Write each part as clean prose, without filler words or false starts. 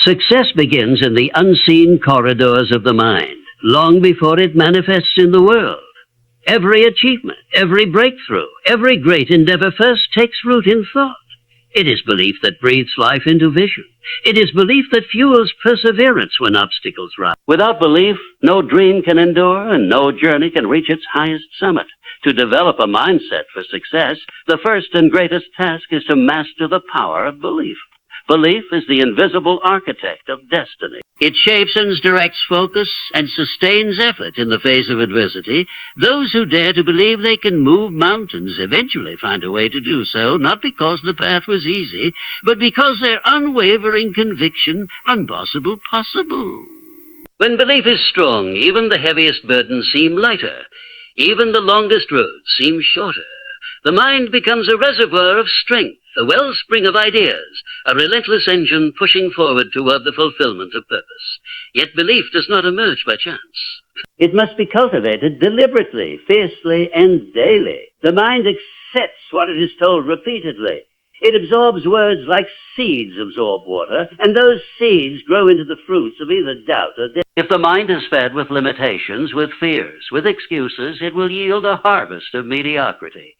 Success begins in the unseen corridors of the mind, long before it manifests in the world. Every achievement, every breakthrough, every great endeavor first takes root in thought. It is belief that breathes life into vision. It is belief that fuels perseverance when obstacles rise. Without belief, no dream can endure and no journey can reach its highest summit. To develop a mindset for success, the first and greatest task is to master the power of belief. Belief is the invisible architect of destiny. It shapes and directs focus and sustains effort in the face of adversity. Those who dare to believe they can move mountains eventually find a way to do so, not because the path was easy, but because their unwavering conviction impossible possible. When belief is strong, even the heaviest burdens seem lighter. Even the longest roads seem shorter. The mind becomes a reservoir of strength, a wellspring of ideas, a relentless engine pushing forward toward the fulfillment of purpose. Yet belief does not emerge by chance. It must be cultivated deliberately, fiercely, and daily. The mind accepts what it is told repeatedly. It absorbs words like seeds absorb water, and those seeds grow into the fruits of either doubt or death. If the mind is fed with limitations, with fears, with excuses, it will yield a harvest of mediocrity.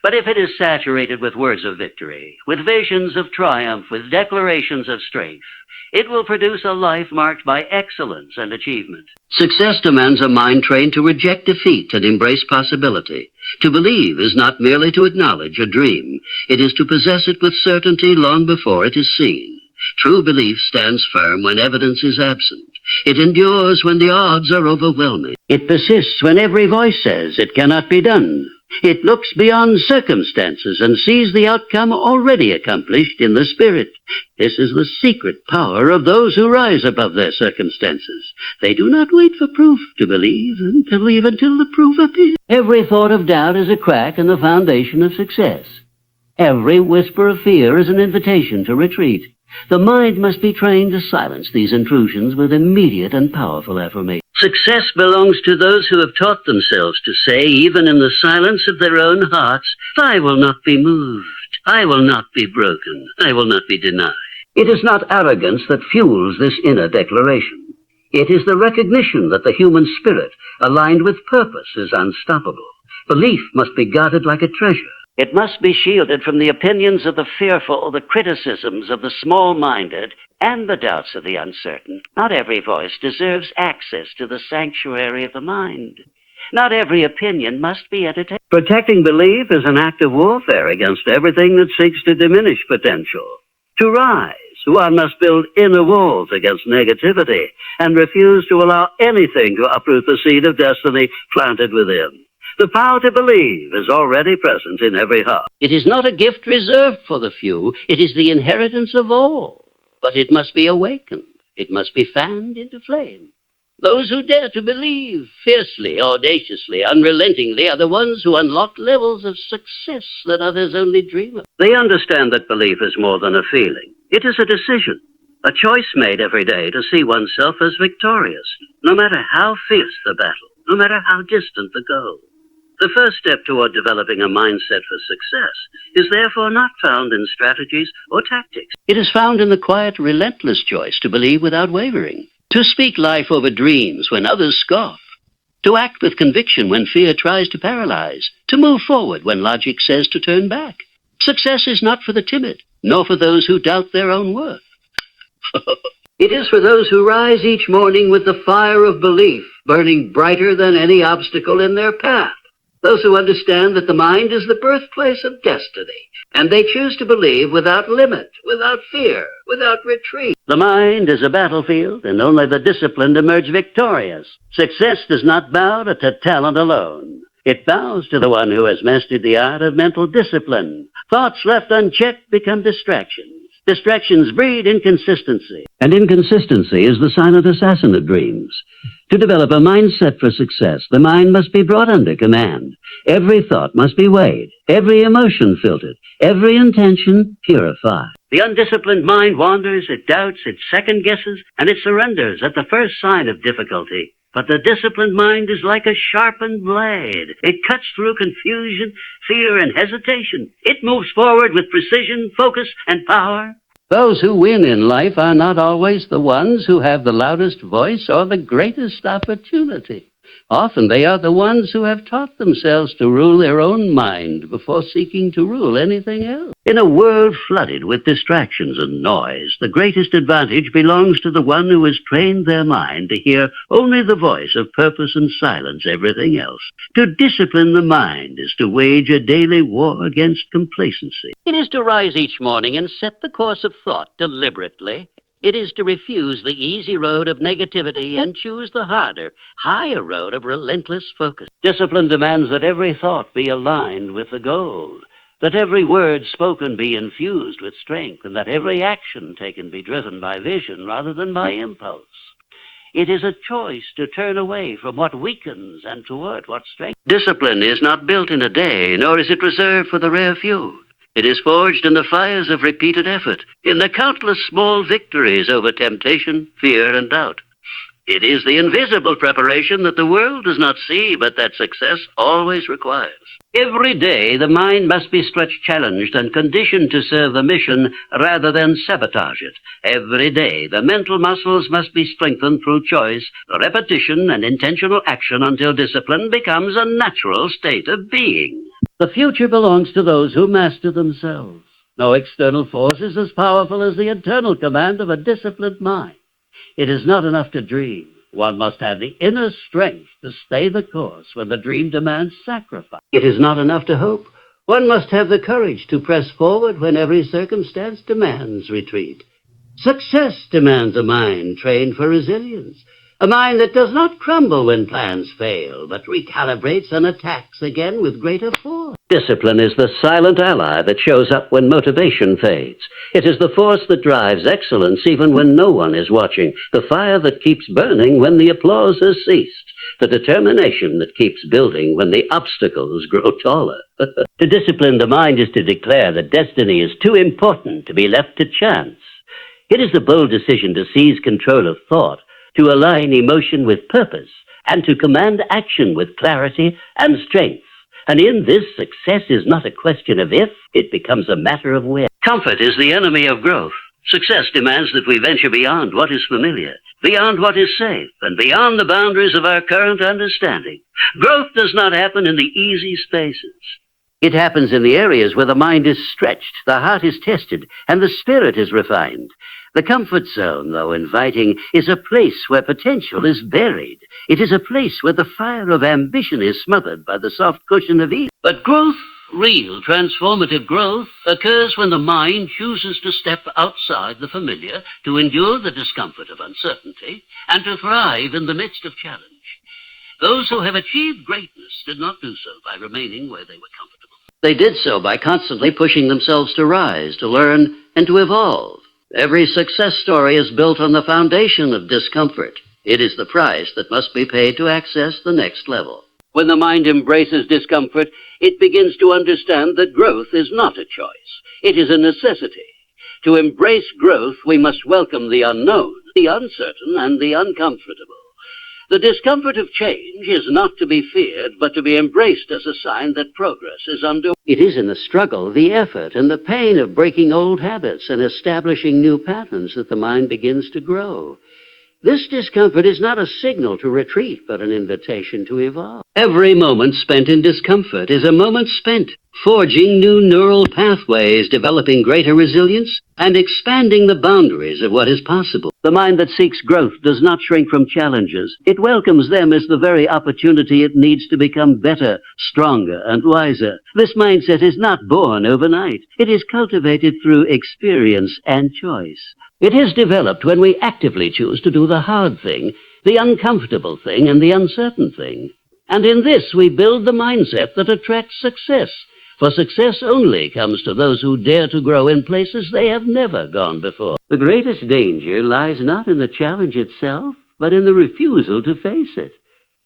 But if it is saturated with words of victory, with visions of triumph, with declarations of strength, it will produce a life marked by excellence and achievement. Success demands a mind trained to reject defeat and embrace possibility. To believe is not merely to acknowledge a dream. It is to possess it with certainty long before it is seen. True belief stands firm when evidence is absent. It endures when the odds are overwhelming. It persists when every voice says it cannot be done. It looks beyond circumstances and sees the outcome already accomplished in the spirit. This is the secret power of those who rise above their circumstances. They do not wait for proof to believe and believe until the proof appears. Every thought of doubt is a crack in the foundation of success. Every whisper of fear is an invitation to retreat. The mind must be trained to silence these intrusions with immediate and powerful affirmation. Success belongs to those who have taught themselves to say, even in the silence of their own hearts, I will not be moved. I will not be broken. I will not be denied. It is not arrogance that fuels this inner declaration. It is the recognition that the human spirit, aligned with purpose, is unstoppable. Belief must be guarded like a treasure. It must be shielded from the opinions of the fearful, the criticisms of the small-minded, and the doubts of the uncertain. Not every voice deserves access to the sanctuary of the mind. Not every opinion must be entertained. Protecting belief is an act of warfare against everything that seeks to diminish potential. To rise, one must build inner walls against negativity and refuse to allow anything to uproot the seed of destiny planted within. The power to believe is already present in every heart. It is not a gift reserved for the few. It is the inheritance of all. But it must be awakened. It must be fanned into flame. Those who dare to believe fiercely, audaciously, unrelentingly are the ones who unlock levels of success that others only dream of. They understand that belief is more than a feeling. It is a decision, a choice made every day to see oneself as victorious, no matter how fierce the battle, no matter how distant the goal. The first step toward developing a mindset for success is therefore not found in strategies or tactics. It is found in the quiet, relentless choice to believe without wavering, to speak life over dreams when others scoff, to act with conviction when fear tries to paralyze, to move forward when logic says to turn back. Success is not for the timid, nor for those who doubt their own worth. It is for those who rise each morning with the fire of belief burning brighter than any obstacle in their path. Those who understand that the mind is the birthplace of destiny, and they choose to believe without limit, without fear, without retreat. The mind is a battlefield, and only the disciplined emerge victorious. Success does not bow to talent alone. It bows to the one who has mastered the art of mental discipline. Thoughts left unchecked become distractions. Distractions breed inconsistency. And inconsistency is the silent assassin of dreams. To develop a mindset for success, the mind must be brought under command. Every thought must be weighed, every emotion filtered, every intention purified. The undisciplined mind wanders, it doubts, it second-guesses, and it surrenders at the first sign of difficulty. But the disciplined mind is like a sharpened blade. It cuts through confusion, fear, and hesitation. It moves forward with precision, focus, and power. Those who win in life are not always the ones who have the loudest voice or the greatest opportunity. Often they are the ones who have taught themselves to rule their own mind before seeking to rule anything else. In a world flooded with distractions and noise, the greatest advantage belongs to the one who has trained their mind to hear only the voice of purpose and silence everything else. To discipline the mind is to wage a daily war against complacency. It is to rise each morning and set the course of thought deliberately. It is to refuse the easy road of negativity and choose the harder, higher road of relentless focus. Discipline demands that every thought be aligned with the goal, that every word spoken be infused with strength, and that every action taken be driven by vision rather than by impulse. It is a choice to turn away from what weakens and toward what strengthens. Discipline is not built in a day, nor is it reserved for the rare few. It is forged in the fires of repeated effort, in the countless small victories over temptation, fear, and doubt. It is the invisible preparation that the world does not see, but that success always requires. Every day, the mind must be stretched, challenged, and conditioned to serve the mission rather than sabotage it. Every day, the mental muscles must be strengthened through choice, repetition, and intentional action until discipline becomes a natural state of being. The future belongs to those who master themselves. No external force is as powerful as the internal command of a disciplined mind. It is not enough to dream. One must have the inner strength to stay the course when the dream demands sacrifice. It is not enough to hope. One must have the courage to press forward when every circumstance demands retreat. Success demands a mind trained for resilience, a mind that does not crumble when plans fail, but recalibrates and attacks again with greater force. Discipline is the silent ally that shows up when motivation fades. It is the force that drives excellence even when no one is watching, the fire that keeps burning when the applause has ceased, the determination that keeps building when the obstacles grow taller. To discipline the mind is to declare that destiny is too important to be left to chance. It is the bold decision to seize control of thought, to align emotion with purpose, and to command action with clarity and strength. And in this, success is not a question of if, it becomes a matter of when. Comfort is the enemy of growth. Success demands that we venture beyond what is familiar, beyond what is safe, and beyond the boundaries of our current understanding. Growth does not happen in the easy spaces. It happens in the areas where the mind is stretched, the heart is tested, and the spirit is refined. The comfort zone, though inviting, is a place where potential is buried. It is a place where the fire of ambition is smothered by the soft cushion of ease. But growth, real transformative growth, occurs when the mind chooses to step outside the familiar, to endure the discomfort of uncertainty, and to thrive in the midst of challenge. Those who have achieved greatness did not do so by remaining where they were comfortable. They did so by constantly pushing themselves to rise, to learn, and to evolve. Every success story is built on the foundation of discomfort. It is the price that must be paid to access the next level. When the mind embraces discomfort, it begins to understand that growth is not a choice. It is a necessity. To embrace growth, we must welcome the unknown, the uncertain, and the uncomfortable. The discomfort of change is not to be feared, but to be embraced as a sign that progress is underway. It is in the struggle, the effort, and the pain of breaking old habits and establishing new patterns that the mind begins to grow. This discomfort is not a signal to retreat, but an invitation to evolve. Every moment spent in discomfort is a moment spent forging new neural pathways, developing greater resilience, and expanding the boundaries of what is possible. The mind that seeks growth does not shrink from challenges. It welcomes them as the very opportunity it needs to become better, stronger, and wiser. This mindset is not born overnight. It is cultivated through experience and choice. It is developed when we actively choose to do the hard thing, the uncomfortable thing, and the uncertain thing. And in this, we build the mindset that attracts success. For success only comes to those who dare to grow in places they have never gone before. The greatest danger lies not in the challenge itself, but in the refusal to face it.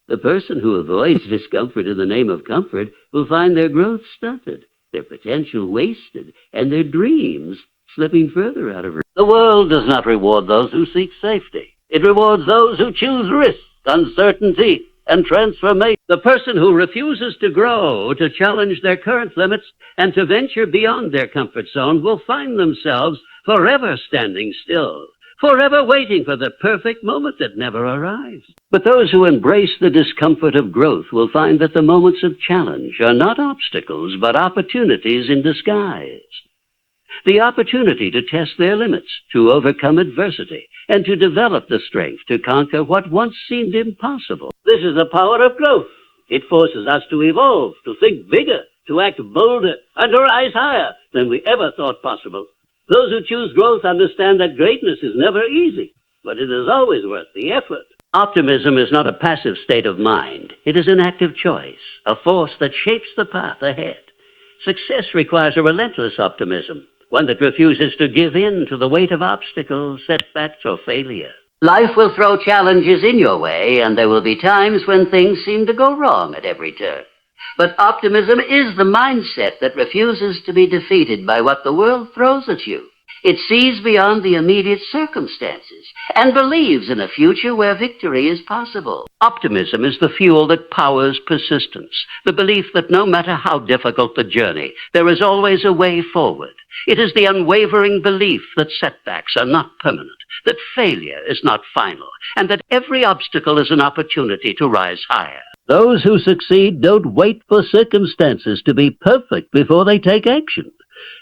The person who avoids discomfort in the name of comfort will find their growth stunted, their potential wasted, and their dreams slipping further out of reach. The world does not reward those who seek safety. It rewards those who choose risk, uncertainty, and transformation. The person who refuses to grow, to challenge their current limits, and to venture beyond their comfort zone will find themselves forever standing still, forever waiting for the perfect moment that never arrives. But those who embrace the discomfort of growth will find that the moments of challenge are not obstacles, but opportunities in disguise. The opportunity to test their limits, to overcome adversity, and to develop the strength to conquer what once seemed impossible. This is the power of growth. It forces us to evolve, to think bigger, to act bolder, and to rise higher than we ever thought possible. Those who choose growth understand that greatness is never easy, but it is always worth the effort. Optimism is not a passive state of mind. It is an active choice, a force that shapes the path ahead. Success requires a relentless optimism, one that refuses to give in to the weight of obstacles, setbacks, or failure. Life will throw challenges in your way, and there will be times when things seem to go wrong at every turn. But optimism is the mindset that refuses to be defeated by what the world throws at you. It sees beyond the immediate circumstances and believes in a future where victory is possible. Optimism is the fuel that powers persistence, the belief that no matter how difficult the journey, there is always a way forward. It is the unwavering belief that setbacks are not permanent, that failure is not final, and that every obstacle is an opportunity to rise higher. Those who succeed don't wait for circumstances to be perfect before they take action.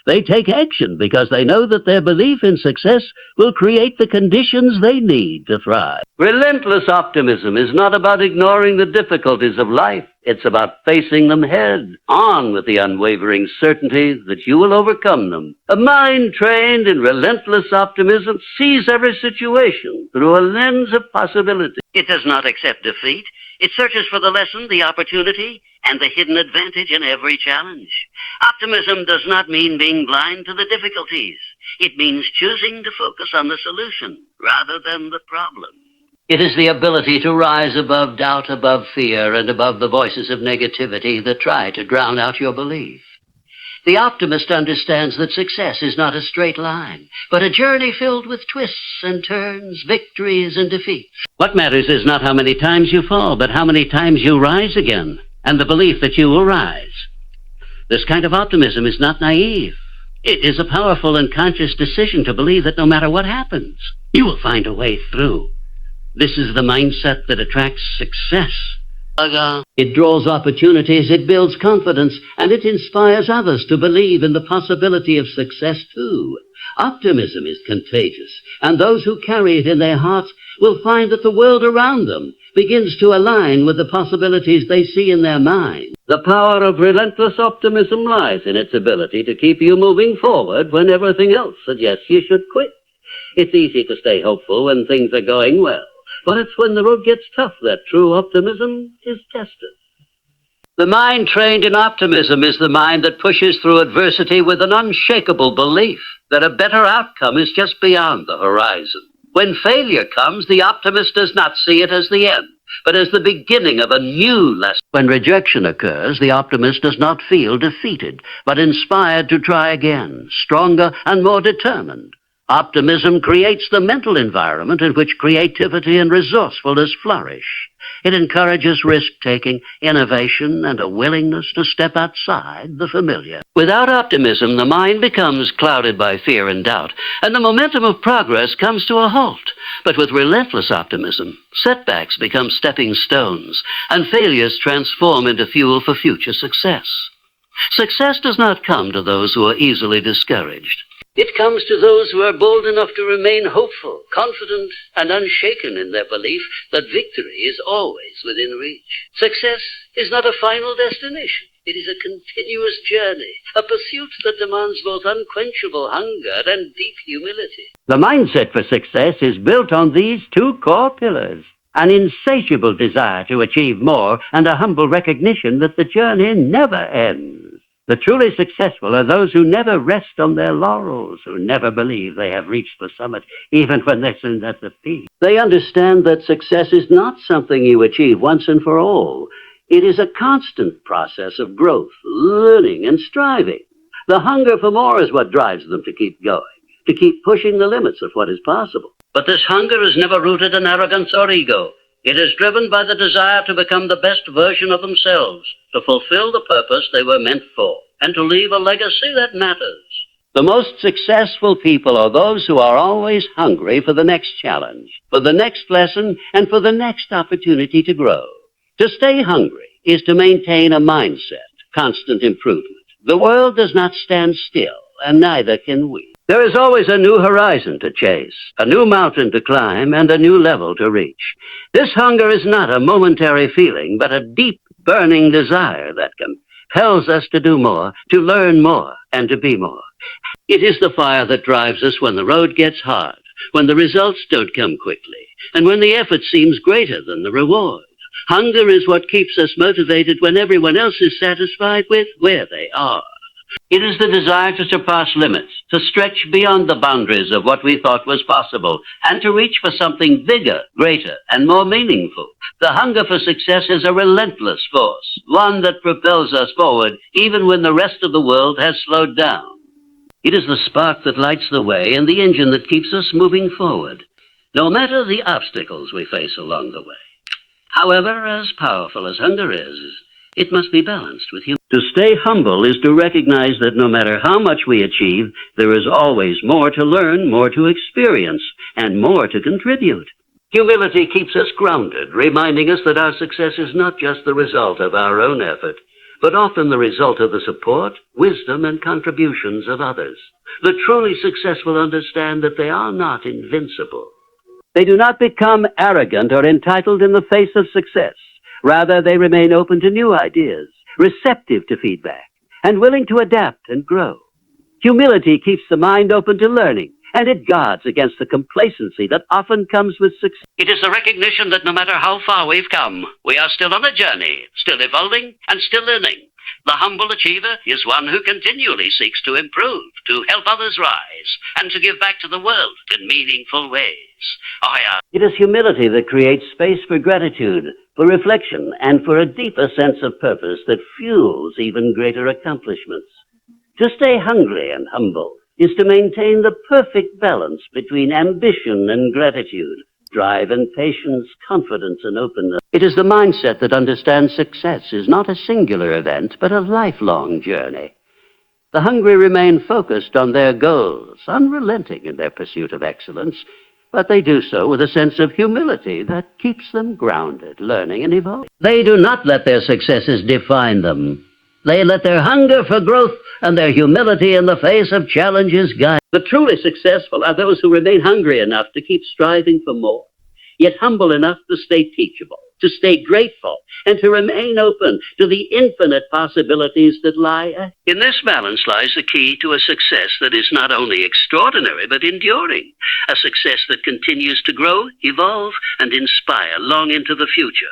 They take action because they know that their belief in success will create the conditions they need to thrive. Relentless optimism is not about ignoring the difficulties of life. It's about facing them head on with the unwavering certainty that you will overcome them. A mind trained in relentless optimism sees every situation through a lens of possibility. It does not accept defeat. It searches for the lesson, the opportunity, and the hidden advantage in every challenge. Optimism does not mean being blind to the difficulties. It means choosing to focus on the solution rather than the problem. It is the ability to rise above doubt, above fear, and above the voices of negativity that try to drown out your belief. The optimist understands that success is not a straight line, but a journey filled with twists and turns, victories and defeats. What matters is not how many times you fall, but how many times you rise again, and the belief that you will rise. This kind of optimism is not naive. It is a powerful and conscious decision to believe that no matter what happens, you will find a way through. This is the mindset that attracts success. It draws opportunities, it builds confidence, and it inspires others to believe in the possibility of success too. Optimism is contagious, and those who carry it in their hearts will find that the world around them begins to align with the possibilities they see in their mind. The power of relentless optimism lies in its ability to keep you moving forward when everything else suggests you should quit. It's easy to stay hopeful when things are going well, but it's when the road gets tough that true optimism is tested. The mind trained in optimism is the mind that pushes through adversity with an unshakable belief that a better outcome is just beyond the horizon. When failure comes, the optimist does not see it as the end, but as the beginning of a new lesson. When rejection occurs, the optimist does not feel defeated, but inspired to try again, stronger and more determined. Optimism creates the mental environment in which creativity and resourcefulness flourish. It encourages risk-taking, innovation, and a willingness to step outside the familiar. Without optimism, the mind becomes clouded by fear and doubt, and the momentum of progress comes to a halt. But with relentless optimism, setbacks become stepping stones, and failures transform into fuel for future success. Success does not come to those who are easily discouraged. It comes to those who are bold enough to remain hopeful, confident, and unshaken in their belief that victory is always within reach. Success is not a final destination. It is a continuous journey, a pursuit that demands both unquenchable hunger and deep humility. The mindset for success is built on these two core pillars: an insatiable desire to achieve more and a humble recognition that the journey never ends. The truly successful are those who never rest on their laurels, who never believe they have reached the summit, even when they stand at the peak. They understand that success is not something you achieve once and for all. It is a constant process of growth, learning, and striving. The hunger for more is what drives them to keep going, to keep pushing the limits of what is possible. But this hunger is never rooted in arrogance or ego. It is driven by the desire to become the best version of themselves, to fulfill the purpose they were meant for, and to leave a legacy that matters. The most successful people are those who are always hungry for the next challenge, for the next lesson, and for the next opportunity to grow. To stay hungry is to maintain a mindset, constant improvement. The world does not stand still, and neither can we. There is always a new horizon to chase, a new mountain to climb, and a new level to reach. This hunger is not a momentary feeling, but a deep, burning desire that compels us to do more, to learn more, and to be more. It is the fire that drives us when the road gets hard, when the results don't come quickly, and when the effort seems greater than the reward. Hunger is what keeps us motivated when everyone else is satisfied with where they are. It is the desire to surpass limits, to stretch beyond the boundaries of what we thought was possible, and to reach for something bigger, greater, and more meaningful. The hunger for success is a relentless force, one that propels us forward even when the rest of the world has slowed down. It is the spark that lights the way and the engine that keeps us moving forward, no matter the obstacles we face along the way. However, as powerful as hunger is, it must be balanced with humility. To stay humble is to recognize that no matter how much we achieve, there is always more to learn, more to experience, and more to contribute. Humility keeps us grounded, reminding us that our success is not just the result of our own effort, but often the result of the support, wisdom, and contributions of others. The truly successful understand that they are not invincible. They do not become arrogant or entitled in the face of success. Rather, they remain open to new ideas, receptive to feedback, and willing to adapt and grow. Humility keeps the mind open to learning, and it guards against the complacency that often comes with success. It is the recognition that no matter how far we've come, we are still on a journey, still evolving, and still learning. The humble achiever is one who continually seeks to improve, to help others rise, and to give back to the world in meaningful ways. It is humility that creates space for gratitude, for reflection, and for a deeper sense of purpose that fuels even greater accomplishments. To stay hungry and humble is to maintain the perfect balance between ambition and gratitude, drive and patience, confidence and openness. It is the mindset that understands success is not a singular event, but a lifelong journey. The hungry remain focused on their goals, unrelenting in their pursuit of excellence, but they do so with a sense of humility that keeps them grounded, learning and evolving. They do not let their successes define them. They let their hunger for growth and their humility in the face of challenges guide. The truly successful are those who remain hungry enough to keep striving for more, yet humble enough to stay teachable, to stay grateful, and to remain open to the infinite possibilities that lie ahead. In this balance lies the key to a success that is not only extraordinary, but enduring. A success that continues to grow, evolve, and inspire long into the future.